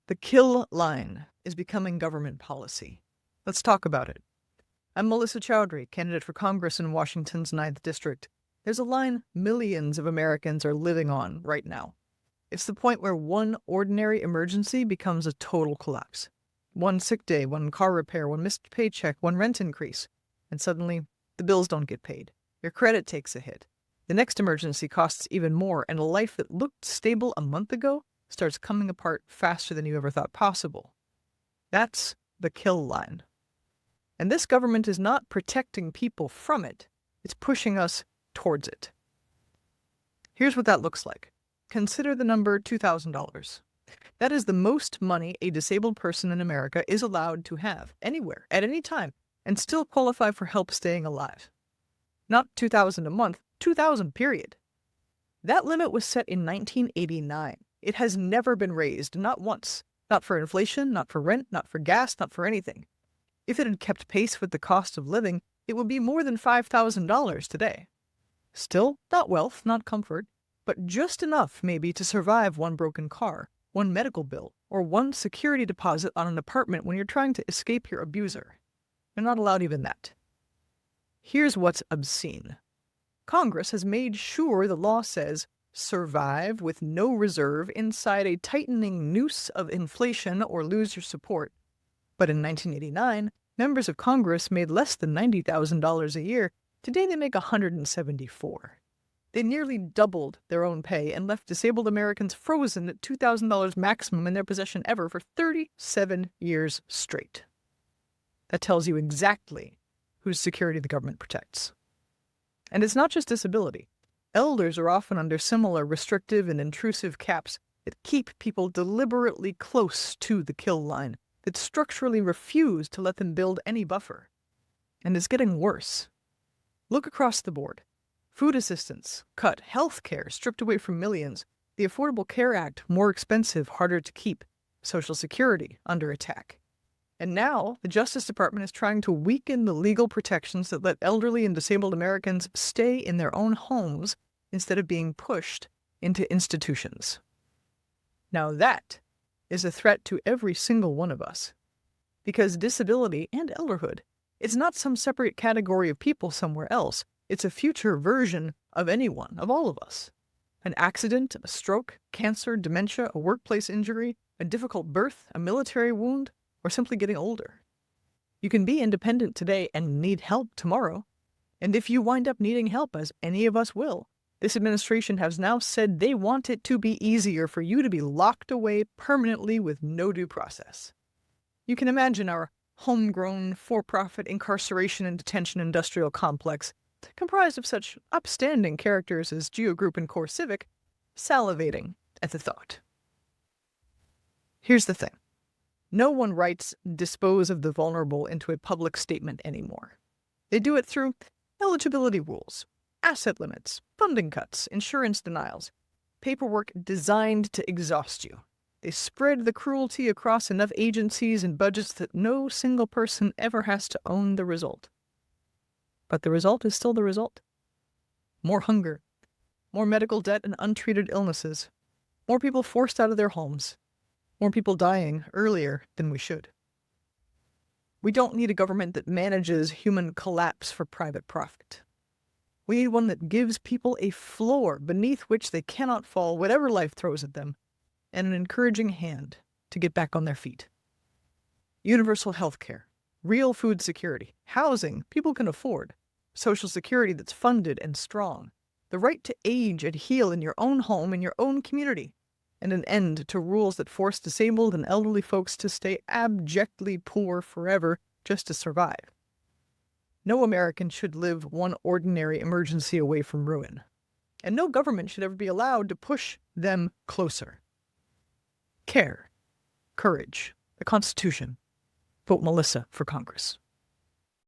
The kill line is becoming government policy. Let's talk about it. I'm Melissa Chowdhury, candidate for Congress in Washington's 9th District. There's a line millions of Americans are living on right now. It's the point where one ordinary emergency becomes a total collapse. One sick day, one car repair, one missed paycheck, one rent increase, and suddenly the bills don't get paid. Your credit takes a hit. The next emergency costs even more, and a life that looked stable a month ago starts coming apart faster than you ever thought possible. That's the kill line. And this government is not protecting people from it, it's pushing us towards it. Here's what that looks like. Consider the number $2,000. That is the most money a disabled person in America is allowed to have, anywhere, at any time, and still qualify for help staying alive. Not $2,000 a month, $2,000 period. That limit was set in 1989. It has never been raised, not once. Not for inflation, not for rent, not for gas, not for anything. If it had kept pace with the cost of living, it would be more than $5,000 today. Still, not wealth, not comfort, but just enough maybe to survive one broken car, one medical bill, or one security deposit on an apartment when you're trying to escape your abuser. You're not allowed even that. Here's what's obscene. Congress has made sure the law says survive with no reserve inside a tightening noose of inflation or lose your support. But in 1989, members of Congress made less than $90,000 a year. Today they make $174,000. They nearly doubled their own pay and left disabled Americans frozen at $2,000 maximum in their possession ever for 37 years straight. That tells you exactly whose security the government protects. And it's not just disability. Elders are often under similar restrictive and intrusive caps that keep people deliberately close to the kill line, that structurally refuse to let them build any buffer. And it's getting worse. Look across the board. Food assistance, cut. Health care, stripped away from millions. The Affordable Care Act, more expensive, harder to keep. Social Security, under attack. And now, the Justice Department is trying to weaken the legal protections that let elderly and disabled Americans stay in their own homes instead of being pushed into institutions. Now that is a threat to every single one of us. Because disability and elderhood, it's not some separate category of people somewhere else. It's a future version of anyone, of all of us. An accident, a stroke, cancer, dementia, a workplace injury, a difficult birth, a military wound, or simply getting older. You can be independent today and need help tomorrow. And if you wind up needing help, as any of us will, this administration has now said they want it to be easier for you to be locked away permanently with no due process. You can imagine our homegrown, for-profit incarceration and detention industrial complex, comprised of such upstanding characters as Geo Group and Core Civic, salivating at the thought. Here's the thing. No one writes "dispose of the vulnerable" into a public statement anymore. They do it through eligibility rules, asset limits, funding cuts, insurance denials, paperwork designed to exhaust you. They spread the cruelty across enough agencies and budgets that no single person ever has to own the result. But the result is still the result. More hunger, more medical debt and untreated illnesses, more people forced out of their homes, more people dying earlier than we should. We don't need a government that manages human collapse for private profit. We need one that gives people a floor beneath which they cannot fall, whatever life throws at them, and an encouraging hand to get back on their feet. Universal health care, real food security, housing people can afford, Social Security that's funded and strong, the right to age and heal in your own home, in your own community, and an end to rules that force disabled and elderly folks to stay abjectly poor forever just to survive. No American should live one ordinary emergency away from ruin, and no government should ever be allowed to push them closer. Care, courage, the Constitution. Vote Melissa for Congress.